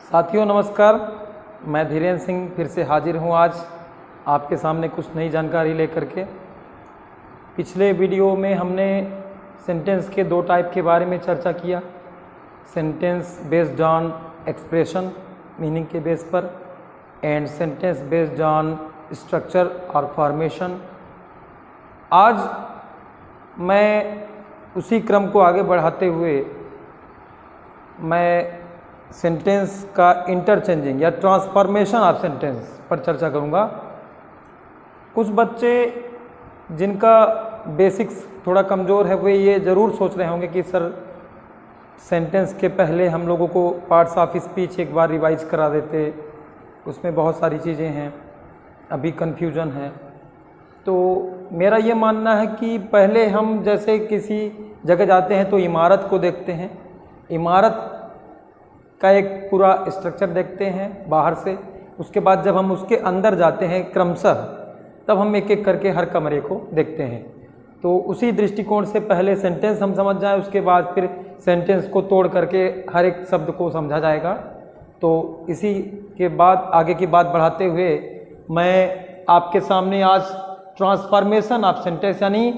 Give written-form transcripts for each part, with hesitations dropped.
साथियों नमस्कार, मैं धीरेन्द्र सिंह फिर से हाजिर हूँ आज आपके सामने कुछ नई जानकारी लेकर के। पिछले वीडियो में हमने सेंटेंस के दो टाइप के बारे में चर्चा किया, sentence based on expression meaning के बेस पर and sentence based on structure और फॉर्मेशन। आज मैं उसी क्रम को आगे बढ़ाते हुए मैं सेंटेंस का इंटरचेंजिंग या ट्रांसफॉर्मेशन ऑफ सेंटेंस पर चर्चा करूँगा। कुछ बच्चे जिनका बेसिक्स थोड़ा कमज़ोर है वे ये ज़रूर सोच रहे होंगे कि सर सेंटेंस के पहले हम लोगों को पार्ट्स ऑफ स्पीच एक बार रिवाइज करा देते, उसमें बहुत सारी चीज़ें हैं, अभी कन्फ्यूजन है। तो मेरा ये मानना है कि पहले हम जैसे किसी जगह जाते हैं तो इमारत को देखते हैं, इमारत का एक पूरा स्ट्रक्चर देखते हैं बाहर से, उसके बाद जब हम उसके अंदर जाते हैं क्रमशः तब हम एक एक करके हर कमरे को देखते हैं। तो उसी दृष्टिकोण से पहले सेंटेंस हम समझ जाएं, उसके बाद फिर सेंटेंस को तोड़ करके हर एक शब्द को समझा जाएगा। तो इसी के बाद आगे की बात बढ़ाते हुए मैं आपके सामने आज ट्रांसफॉर्मेशन ऑफ सेंटेंस यानी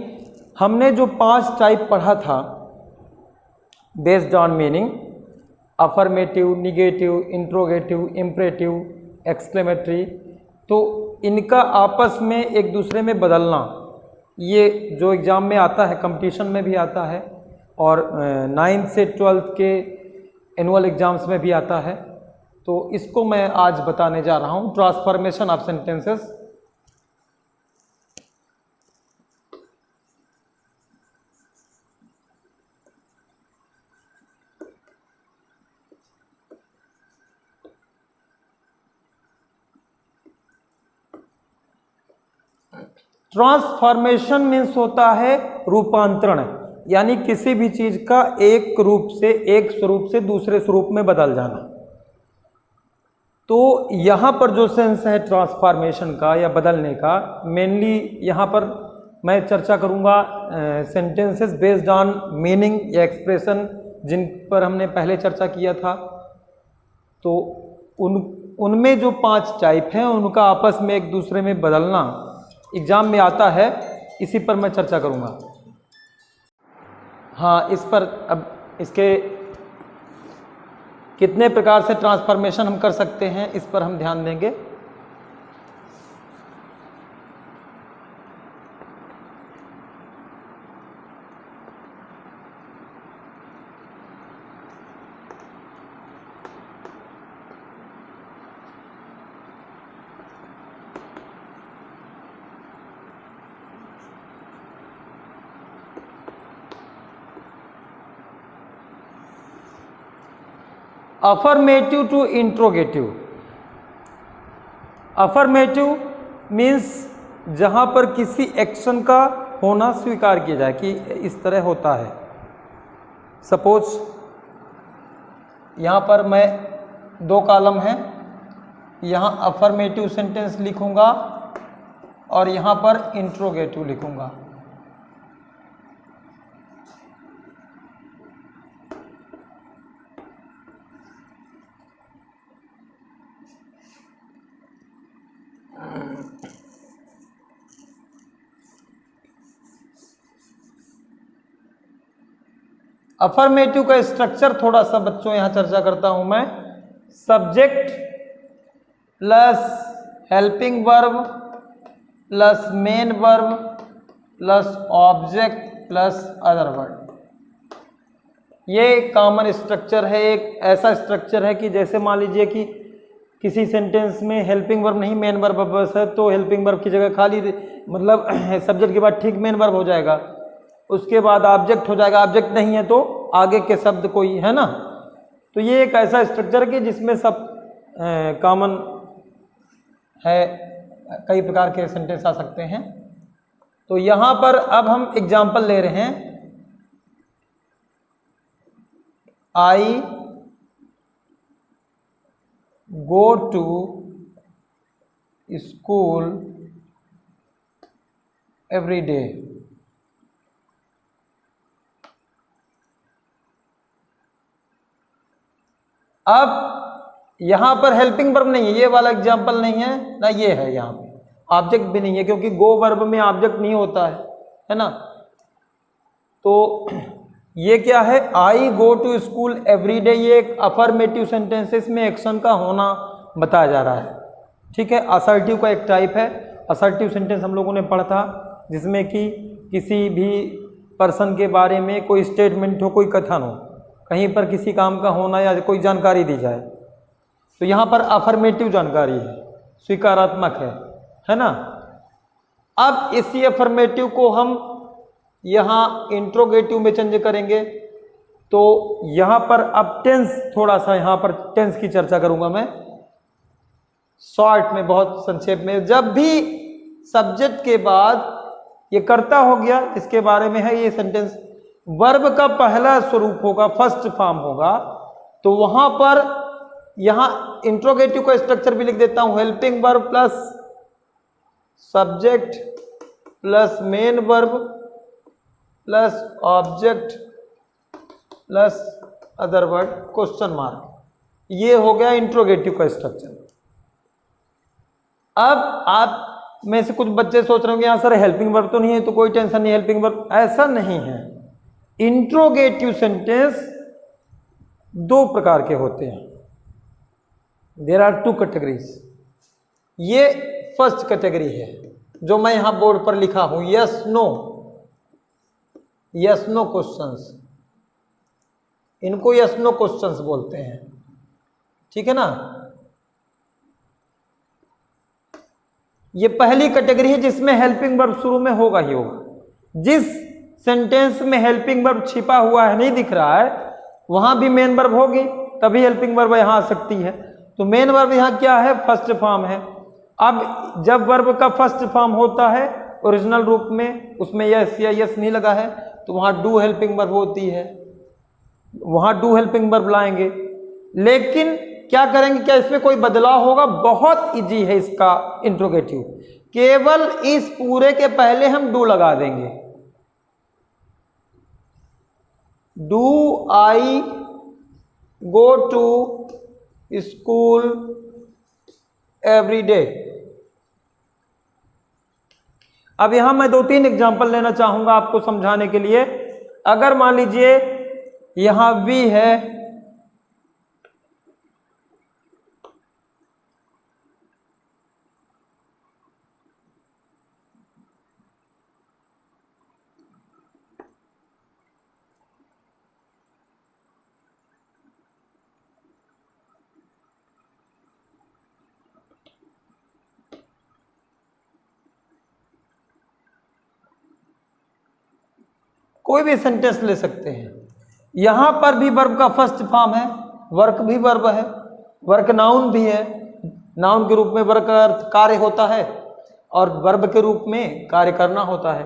हमने जो 5 टाइप पढ़ा था based on meaning, affirmative, negative, interrogative, imperative, exclamatory, तो इनका आपस में एक दूसरे में बदलना, ये जो एग्ज़ाम में आता है, कंपटीशन में भी आता है और 9th से 12th के एनुअल एग्ज़ाम्स में भी आता है। तो इसको मैं आज बताने जा रहा हूँ, transformation of sentences. Transformation means होता है रूपांतरण, यानी किसी भी चीज का एक रूप से, एक स्वरूप से दूसरे स्वरूप में बदल जाना। तो यहां पर जो सेंस है ट्रांसफॉर्मेशन का या बदलने का, मेनली यहां पर मैं चर्चा करूंगा सेंटेंसेस बेस्ड ऑन मीनिंग या एक्सप्रेशन, जिन पर हमने पहले चर्चा किया था। तो उनमें जो 5 टाइप हैं उनका आपस में एक दूसरे में बदलना एग्जाम में आता है, इसी पर मैं चर्चा करूंगा। हाँ, इस पर अब इसके कितने प्रकार से ट्रांसफॉर्मेशन हम कर सकते हैं इस पर हम ध्यान देंगे। Affirmative to interrogative. Affirmative means जहां पर किसी एक्शन का होना स्वीकार किया जाए कि इस तरह होता है। सपोज यहां पर मैं 2 कॉलम हैं, यहां अफर्मेटिव सेंटेंस लिखूंगा और यहां पर इंट्रोगेटिव लिखूंगा। अफर्मेटिव का स्ट्रक्चर थोड़ा सा बच्चों यहां चर्चा करता हूं मैं। Subject plus helping verb plus main verb plus object plus other word, ये कॉमन स्ट्रक्चर है। एक ऐसा स्ट्रक्चर है कि जैसे मान लीजिए कि किसी सेंटेंस में हेल्पिंग वर्ब नहीं मेन वर्ब बस है, तो हेल्पिंग वर्ब की जगह खाली मतलब सब्जेक्ट के बाद ठीक मेन वर्ब हो जाएगा, उसके बाद ऑब्जेक्ट हो जाएगा, ऑब्जेक्ट नहीं है तो आगे के शब्द कोई है ना। तो ये एक ऐसा स्ट्रक्चर है कि जिसमें सब कॉमन है, कई प्रकार के सेंटेंस आ सकते हैं। तो यहां पर अब हम एग्जाम्पल ले रहे हैं। I go to school every day. अब यहाँ पर हेल्पिंग वर्ब नहीं है, ये वाला एग्जाम्पल नहीं है ना, ये है यहाँ पे ऑब्जेक्ट भी नहीं है, क्योंकि गो वर्ब में ऑब्जेक्ट नहीं होता है ना। तो ये क्या है, I go to school every day, ये एक अफर्मेटिव सेंटेंस है, इसमें एक्शन का होना बताया जा रहा है। ठीक है, असर्टिव का एक टाइप है। असर्टिव सेंटेंस हम लोगों ने पढ़ा था, जिसमें कि किसी भी पर्सन के बारे में कोई स्टेटमेंट हो, कोई कथन हो, कहीं पर किसी काम का होना या कोई जानकारी दी जाए। तो यहाँ पर अफर्मेटिव जानकारी है, स्वीकारात्मक है ना। अब इसी अफर्मेटिव को हम यहाँ इंट्रोगेटिव में चेंज करेंगे। तो यहाँ पर अब टेंस, थोड़ा सा यहाँ पर टेंस की चर्चा करूंगा मैं शॉर्ट में, बहुत संक्षेप में। जब भी सब्जेक्ट के बाद ये कर्ता हो गया, इसके बारे में है ये सेंटेंस, वर्ब का पहला स्वरूप होगा, फर्स्ट फॉर्म होगा, तो वहां पर यहां इंट्रोगेटिव का स्ट्रक्चर भी लिख देता हूं, helping verb plus subject plus main verb plus object plus other word question mark, ये हो गया इंट्रोगेटिव का स्ट्रक्चर। अब आप में से कुछ बच्चे सोच रहे होंगे, यहाँ सर हेल्पिंग वर्ब तो नहीं है, तो कोई टेंशन नहीं, हेल्पिंग वर्ब, ऐसा नहीं है। इंट्रोगेटिव सेंटेंस दो प्रकार के होते हैं, देयर आर टू कैटेगरीज। ये फर्स्ट कैटेगरी है जो मैं यहां बोर्ड पर लिखा हूं, yes no, yes no questions, इनको यस नो क्वेश्चंस बोलते हैं। ठीक है ना, ये पहली कैटेगरी है जिसमें हेल्पिंग वर्ब शुरू में होगा ही होगा। जिस सेंटेंस में हेल्पिंग वर्ब छिपा हुआ है, नहीं दिख रहा है, वहां भी मेन वर्ब होगी, तभी हेल्पिंग वर्ब यहां आ सकती है। तो मेन वर्ब यहां क्या है, फर्स्ट फॉर्म है। अब जब वर्ब का फर्स्ट फॉर्म होता है ओरिजिनल रूप में, उसमें यस या यस नहीं लगा है, तो वहां डू हेल्पिंग वर्ब होती है, वहां डू हेल्पिंग वर्ब लाएंगे। लेकिन क्या करेंगे, क्या इसमें कोई बदलाव होगा? बहुत इजी है इसका इंट्रोगेटिव, केवल इस पूरे के पहले हम डू लगा देंगे। Do I go to school every day. अब यहां मैं 2-3 एग्जाम्पल लेना चाहूंगा आपको समझाने के लिए। अगर मान लीजिए यहां वी है, कोई भी सेंटेंस ले सकते हैं। यहां पर भी वर्ब का फर्स्ट फॉर्म है, वर्क भी वर्ब है, वर्क नाउन भी है। नाउन के रूप में वर्क का अर्थ कार्य होता है और वर्ब के रूप में कार्य करना होता है।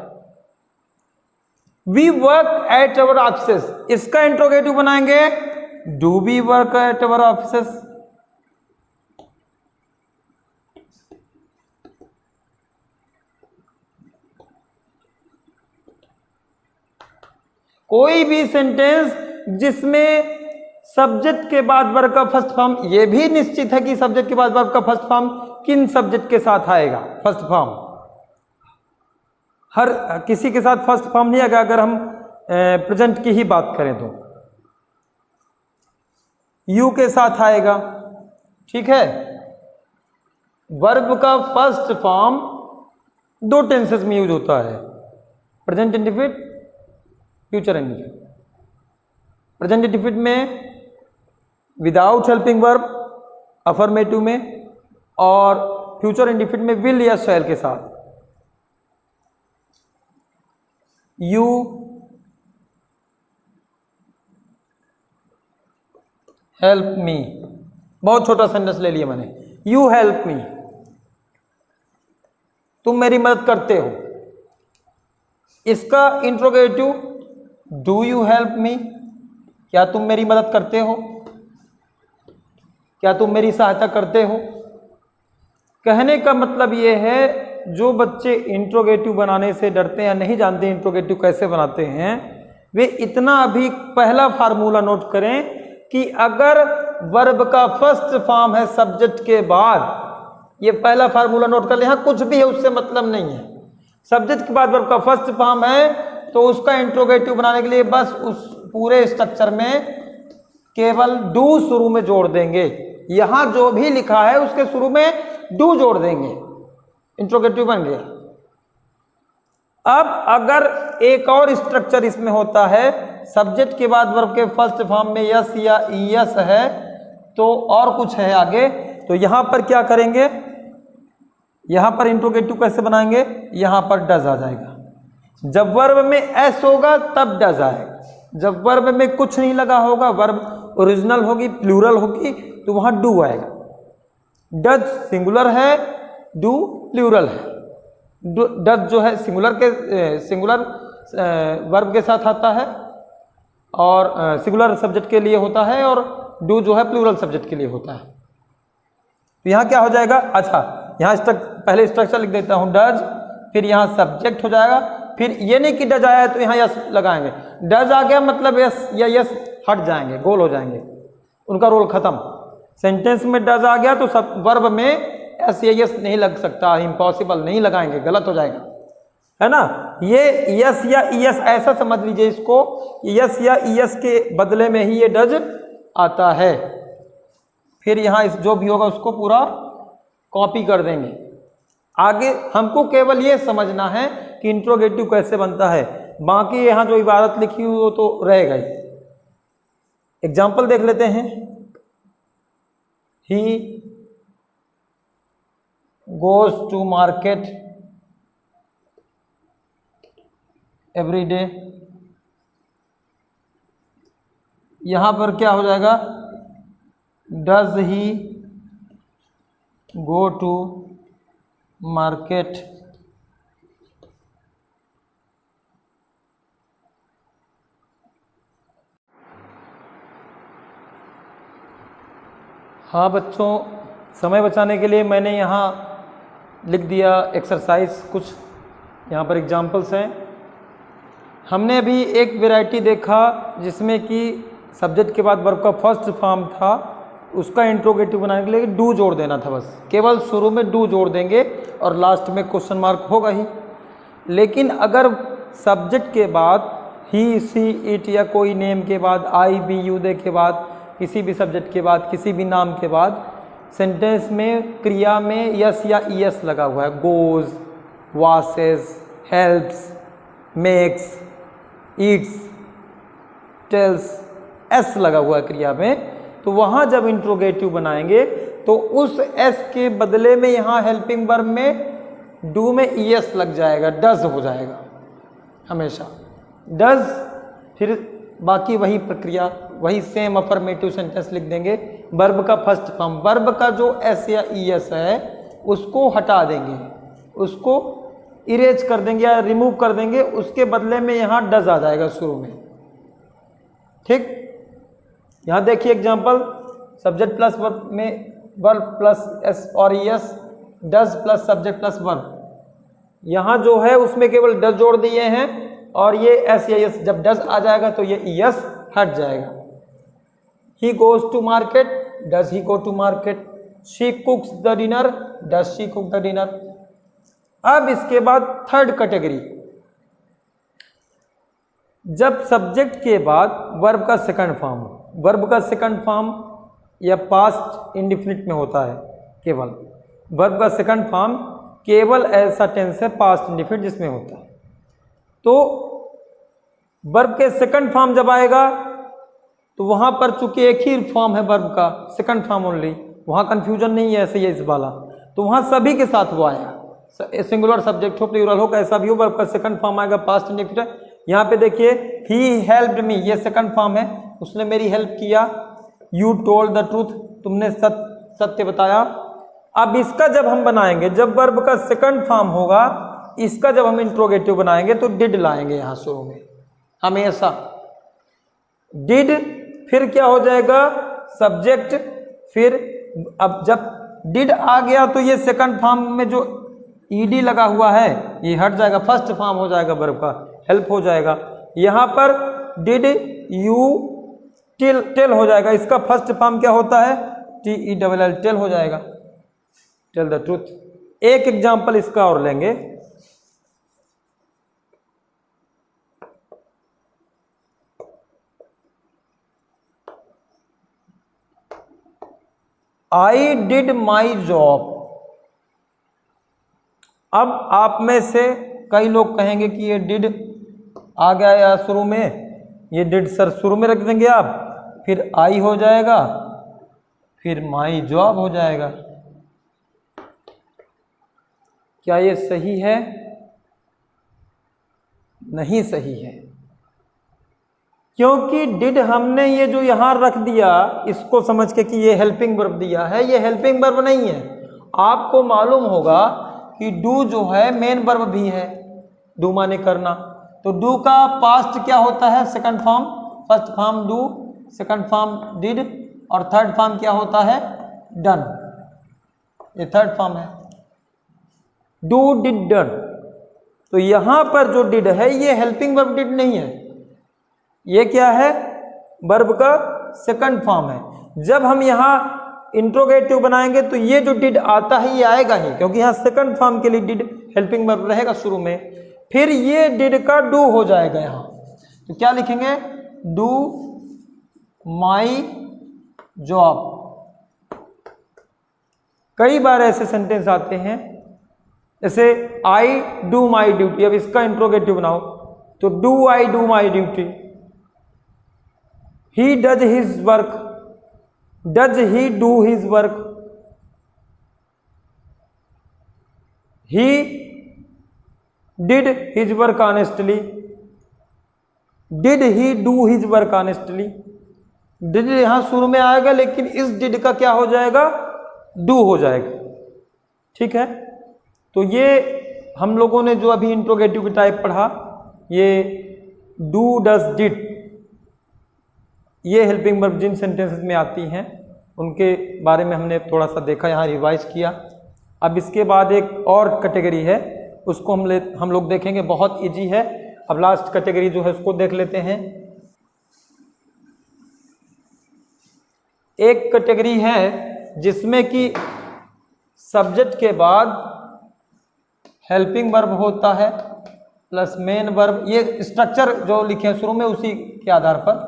We work at our offices, इसका इंट्रोगेटिव बनाएंगे do we work at our offices. कोई भी सेंटेंस जिसमें सब्जेक्ट के बाद वर्ब का फर्स्ट फॉर्म, ये भी निश्चित है कि सब्जेक्ट के बाद वर्ब का फर्स्ट फॉर्म किन सब्जेक्ट के साथ आएगा। फर्स्ट फॉर्म हर किसी के साथ फर्स्ट फॉर्म नहीं आएगा। अगर हम प्रेजेंट की ही बात करें तो यू के साथ आएगा। ठीक है, वर्ब का फर्स्ट फॉर्म 2 टेंसेस में यूज होता है, present indefinite, future indefinite. Present indefinite में विदाउट हेल्पिंग वर्ब अफर्मेटिव में, और फ्यूचर इंडेफिनिट में विल या शैल के साथ। यू हेल्प मी, बहुत छोटा सेंटेंस ले लिया मैंने, यू हेल्प मी, तुम मेरी मदद करते हो। इसका interrogative do you help me, क्या तुम मेरी मदद करते हो, क्या तुम मेरी सहायता करते हो। कहने का मतलब ये है, जो बच्चे इंट्रोगेटिव बनाने से डरते हैं या नहीं जानते इंट्रोगेटिव कैसे बनाते हैं, वे इतना अभी पहला फार्मूला नोट करें कि अगर वर्ब का फर्स्ट फॉर्म है सब्जेक्ट के बाद, ये पहला फार्मूला नोट कर ले, यहाँ कुछ भी है उससे मतलब नहीं है। सब्जेक्ट के बाद वर्ब का फर्स्ट फॉर्म है तो उसका इंट्रोगेटिव बनाने के लिए बस उस पूरे स्ट्रक्चर में केवल डू शुरू में जोड़ देंगे। यहां जो भी लिखा है उसके शुरू में डू जोड़ देंगे, इंट्रोगेटिव बन गया। अब अगर एक और स्ट्रक्चर इसमें होता है, सब्जेक्ट के बाद वर्ब के फर्स्ट फॉर्म में यस या ईएस है तो और कुछ है आगे, तो यहां पर क्या करेंगे, यहां पर इंट्रोगेटिव कैसे बनाएंगे, यहां पर डज आ जाएगा। जब वर्ब में एस होगा तब डज आएगा, जब वर्ब में कुछ नहीं लगा होगा, वर्ब ओरिजिनल होगी, प्लूरल होगी, तो वहां डू आएगा। डज सिंगुलर है, डू प्लूरल है। डज जो है सिंगुलर वर्ब के साथ आता है और सिंगुलर सब्जेक्ट के लिए होता है, और डू जो है प्लूरल सब्जेक्ट के लिए होता है। तो यहाँ क्या हो जाएगा, अच्छा यहाँ पहले स्ट्रक्चर लिख देता हूँ, डज, फिर यहाँ सब्जेक्ट हो जाएगा, फिर ये नहीं कि डज आया है तो यहाँ यस लगाएंगे, डज आ गया मतलब यस या यस हट जाएंगे, गोल हो जाएंगे, उनका रोल खत्म। सेंटेंस में डज आ गया तो सब वर्ब में एस या यस नहीं लग सकता, इम्पॉसिबल, नहीं लगाएंगे, गलत हो जाएगा, है ना। ये यस या ईएस ऐसा समझ लीजिए इसको, यस या ईएस के बदले में ही ये डज आता है। फिर यहाँ इस जो भी होगा उसको पूरा कॉपी कर देंगे। आगे हमको केवल ये समझना है कि इंट्रोगेटिव कैसे बनता है, बाकी यहाँ जो इबारत लिखी हुई वो तो रहेगा ही। एग्जाम्पल देख लेते हैं। He goes to market every day, यहाँ पर क्या हो जाएगा, does he go to market हाँ बच्चों, समय बचाने के लिए मैंने यहाँ लिख दिया एक्सरसाइज, कुछ यहाँ पर एग्जाम्पल्स हैं। हमने अभी एक वैरायटी देखा जिसमें कि सब्जेक्ट के बाद वर्ब का फर्स्ट फॉर्म था, उसका इंट्रोगेटिव बनाने के लिए डू जोड़ देना था, बस केवल शुरू में डू जोड़ देंगे और लास्ट में क्वेश्चन मार्क होगा ही। लेकिन अगर सब्जेक्ट के बाद ही, सी, इट या कोई नेम के बाद, आई, बी, यू, दे के बाद, किसी भी सब्जेक्ट के बाद, किसी भी नाम के बाद सेंटेंस में क्रिया में यस या ईएस लगा हुआ है, goes, washes, helps, makes, eats, tells, S लगा हुआ है क्रिया में, तो वहाँ जब इंट्रोगेटिव बनाएंगे तो उस एस के बदले में यहाँ हेल्पिंग वर्ब में डू में ईएस लग जाएगा, डज हो जाएगा हमेशा, डज। फिर बाकी वही प्रक्रिया, वही सेम अफर्मेटिव सेंटेंस लिख देंगे। वर्ब का फर्स्ट फॉर्म, वर्ब का जो एस या ईएस है उसको हटा देंगे, उसको इरेज कर देंगे या रिमूव कर देंगे, उसके बदले में यहाँ डज आ जाएगा शुरू में। ठीक, यहाँ देखिए एग्जाम्पल, सब्जेक्ट प्लस वर्ब में वर्ब प्लस एस और E S, does plus subject plus verb. यहाँ जो है उसमें केवल डज जोड़ दिए हैं और ये एस या एस, जब डज आ जाएगा तो ये ईएस हट जाएगा। He goes to market, does he go to market. She cooks the dinner, does she cook the dinner. अब इसके बाद थर्ड कैटेगरी, जब सब्जेक्ट के बाद वर्ब का सेकंड फॉर्म, वर्ब का सेकंड फॉर्म या पास्ट इंडिफिनिट में होता है, केवल वर्ब का सेकंड फॉर्म केवल ऐसा टेंस है पास्ट इंडिफिनिट जिसमें होता है। तो वर्ब के सेकंड फॉर्म जब आएगा तो वहां पर चूंकि एक ही फॉर्म है वर्ब का, सेकंड फॉर्म ओनली, वहां कंफ्यूजन नहीं है ऐसे ये इस वाला, तो वहां सभी के साथ वो आया, सिंगुलर सब्जेक्ट हो, प्लूरल हो, कैसा भी हो, वर्ब का सेकंड फॉर्म आएगा पास्ट इंडिफिनिट। यहाँ पे देखिए, ही हेल्प्ड मी, ये सेकंड फॉर्म है, उसने मेरी हेल्प किया। यू टोल्ड द ट्रूथ, तुमने सत्य बताया। अब इसका जब हम बनाएंगे, जब वर्ब का सेकंड फॉर्म होगा, इसका जब हम इंट्रोगेटिव बनाएंगे तो डिड लाएंगे यहाँ शुरू में हमेशा, डिड। फिर क्या हो जाएगा, सब्जेक्ट। फिर अब जब डिड आ गया तो ये सेकंड फॉर्म में जो ईडी लगा हुआ है ये हट जाएगा, फर्स्ट फॉर्म हो जाएगा वर्ब का, हेल्प हो जाएगा। यहाँ पर डिड यू टेल हो जाएगा। इसका फर्स्ट फॉर्म क्या होता है? TELL, टेल हो जाएगा, टेल द ट्रूथ। एक एग्जांपल इसका और लेंगे। I did my job. अब आप में से कई लोग कहेंगे कि ये डिड आ गया या शुरू में, ये डिड सर शुरू में रख देंगे आप, फिर आई हो जाएगा, फिर माई जॉब हो जाएगा। क्या ये सही है? नहीं सही है, क्योंकि डिड हमने ये जो यहां रख दिया इसको समझ के कि ये हेल्पिंग वर्ब दिया है, ये हेल्पिंग वर्ब नहीं है। आपको मालूम होगा कि डू जो है मेन वर्ब भी है, डू माने करना, तो डू का पास्ट क्या होता है? Second form. First form do, second form did, और थर्ड फॉर्म क्या होता है? डन। ये थर्ड फॉर्म है, डू डिड डन। तो यहां पर जो डिड है ये हेल्पिंग वर्ब डिड नहीं है, ये क्या है? वर्ब का सेकंड फॉर्म है। जब हम यहां इंट्रोगेटिव बनाएंगे तो ये जो डिड आता है ये आएगा ही, क्योंकि यहां सेकंड फॉर्म के लिए डिड हेल्पिंग वर्ब रहेगा शुरू में, फिर ये डिड का डू हो जाएगा यहां। तो क्या लिखेंगे? Do my job. कई बार ऐसे सेंटेंस आते हैं जैसे आई डू माई ड्यूटी। अब इसका इंट्रोगेटिव बनाओ तो do I do my duty, he does his work, does he do his work, he did his work honestly, did he do his work honestly. Did यहां शुरू में आएगा लेकिन इस डिड का क्या हो जाएगा? डू हो जाएगा। ठीक है, तो ये हम लोगों ने जो अभी इंट्रोगेटिव की टाइप पढ़ा, ये डू डज डिड, ये हेल्पिंग वर्ब जिन सेंटेंसेस में आती हैं उनके बारे में हमने थोड़ा सा देखा, यहाँ रिवाइज किया। अब इसके बाद एक और कैटेगरी है, उसको हम लोग देखेंगे, बहुत इजी है। अब लास्ट कैटेगरी जो है उसको देख लेते हैं। एक कैटेगरी है जिसमें कि सब्जेक्ट के बाद हेल्पिंग वर्ब होता है प्लस मेन वर्ब। ये स्ट्रक्चर जो लिखे हैं शुरू में उसी के आधार पर।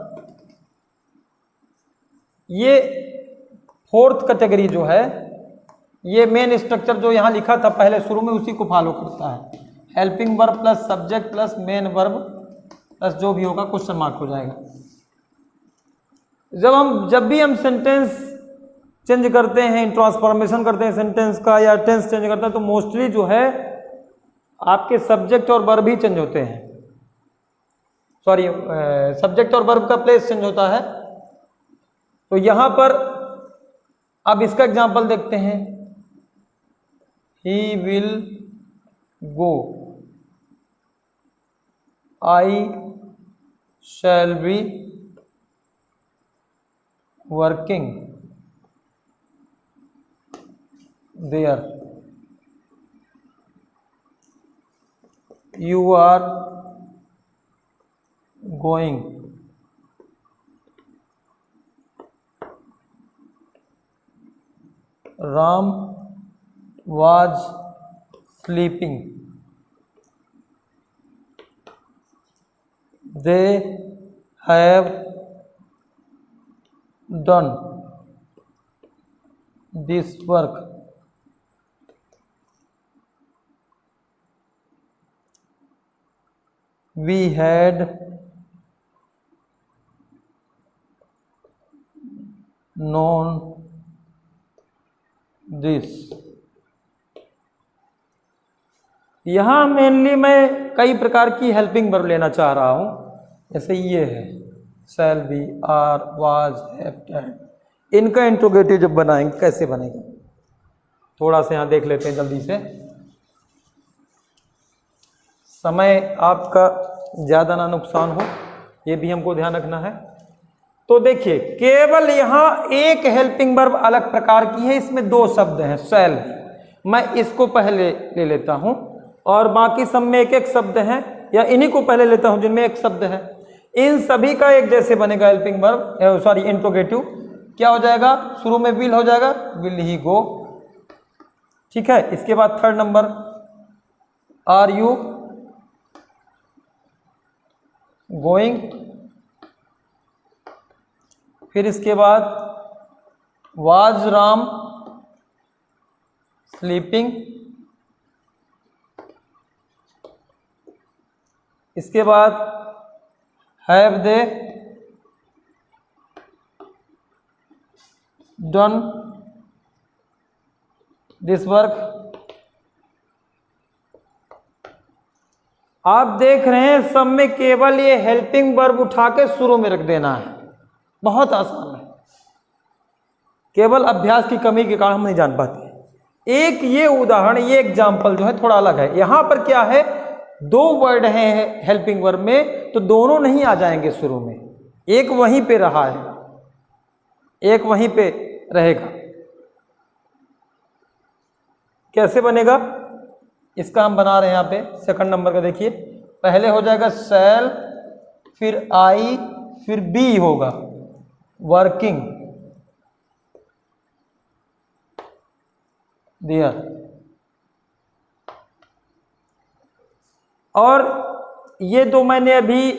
ये फोर्थ कैटेगरी जो है, ये मेन स्ट्रक्चर जो यहाँ लिखा था पहले शुरू में उसी को फॉलो करता है। Helping verb plus subject plus main verb plus जो भी होगा क्वेश्चन मार्क हो जाएगा। जब भी हम सेंटेंस चेंज करते हैं, ट्रांसफॉर्मेशन करते हैं सेंटेंस का या टेंस चेंज करते हैं, तो मोस्टली जो है आपके सब्जेक्ट और वर्ब ही चेंज होते हैं। सॉरी, सब्जेक्ट और वर्ब का प्लेस चेंज होता है। तो यहां पर अब इसका एग्जांपल देखते हैं। He will go, I shall be working there, you are going, Ram was sleeping, they have done this work, we had known this. यहां मेनली मैं कई प्रकार की हेल्पिंग वर्ब लेना चाह रहा हूं, जैसे ये है shall be, are, was, have, had. इनका इंट्रोगेटिव जब बनाएंगे कैसे बनेगा थोड़ा सा यहां देख लेते हैं जल्दी से। समय आपका ज़्यादा ना नुकसान हो, ये भी हमको ध्यान रखना है। तो देखिए, केवल यहां एक हेल्पिंग वर्ब अलग प्रकार की है, इसमें दो शब्द हैं शैल भी। मैं इसको पहले ले लेता हूं और बाकी सब में एक एक शब्द है, या इन्हीं को पहले लेता हूं जिनमें एक शब्द है। इन सभी का एक जैसे बनेगा हेल्पिंग वर्ब, सॉरी इंट्रोगेटिव। क्या हो जाएगा? शुरू में विल हो जाएगा, विल ही गो। ठीक है, इसके बाद third number, are you going. फिर इसके बाद वाज राम स्लीपिंग। इसके बाद have they done this work. आप देख रहे हैं सब में केवल ये हेल्पिंग वर्ब उठा के शुरू में रख देना है, बहुत आसान है। केवल अभ्यास की कमी के कारण हम नहीं जान पाते। एक ये उदाहरण, ये एग्जाम्पल जो है थोड़ा अलग है। यहां पर क्या है, दो वर्ड हैं हेल्पिंग वर्ब में, तो दोनों नहीं आ जाएंगे शुरू में, एक वहीं पे रहा है, एक वहीं पे रहेगा। कैसे बनेगा इसका हम बना रहे हैं यहाँ पे। सेकंड नंबर का देखिए, पहले हो जाएगा शैल, फिर आई, फिर बी होगा वर्किंग दिया। और ये दो मैंने अभी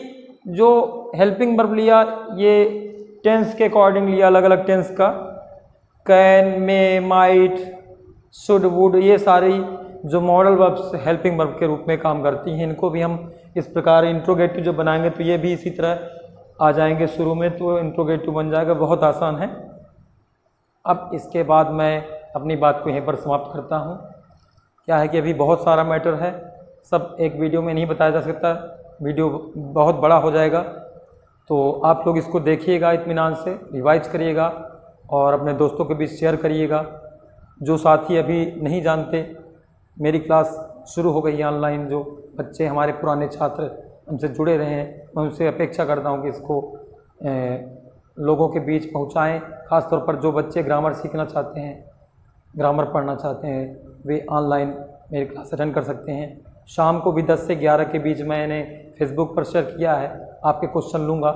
जो हेल्पिंग वर्ब लिया, ये टेंस के अकॉर्डिंग लिया, अलग अलग टेंस का। Can, may, might, should, would, ये सारी जो मॉडल वर्ब्स हेल्पिंग वर्ब के रूप में काम करती हैं, इनको भी हम इस प्रकार इंट्रोगेटिव जो बनाएंगे तो ये भी इसी तरह आ जाएंगे शुरू में, तो इंट्रोगेटिव बन जाएगा। बहुत आसान है। अब इसके बाद मैं अपनी बात को यहीं पर समाप्त करता हूँ। क्या है कि अभी बहुत सारा मैटर है, सब एक वीडियो में नहीं बताया जा सकता, वीडियो बहुत बड़ा हो जाएगा। तो आप लोग इसको देखिएगा, इत्मीनान से रिवाइज करिएगा और अपने दोस्तों के बीच शेयर करिएगा। जो साथी अभी नहीं जानते, मेरी क्लास शुरू हो गई है ऑनलाइन, जो बच्चे हमारे पुराने छात्र हमसे जुड़े रहे हैं, मैं उनसे अपेक्षा करता हूं कि इसको लोगों के बीच पहुंचाएं। ख़ासतौर पर जो बच्चे ग्रामर सीखना चाहते हैं, ग्रामर पढ़ना चाहते हैं, वे ऑनलाइन मेरी क्लास अटेंड कर सकते हैं। शाम को भी 10 से 11 के बीच मैंने फेसबुक पर शेयर किया है, आपके क्वेश्चन लूँगा।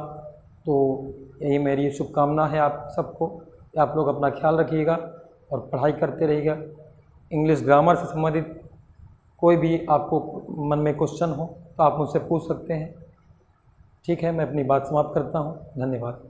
तो यही मेरी शुभकामना है आप सबको कि आप लोग अपना ख्याल रखिएगा और पढ़ाई करते रहिएगा। इंग्लिश ग्रामर से संबंधित कोई भी आपको मन में क्वेश्चन हो तो आप मुझसे पूछ सकते हैं। ठीक है, मैं अपनी बात समाप्त करता हूँ। धन्यवाद।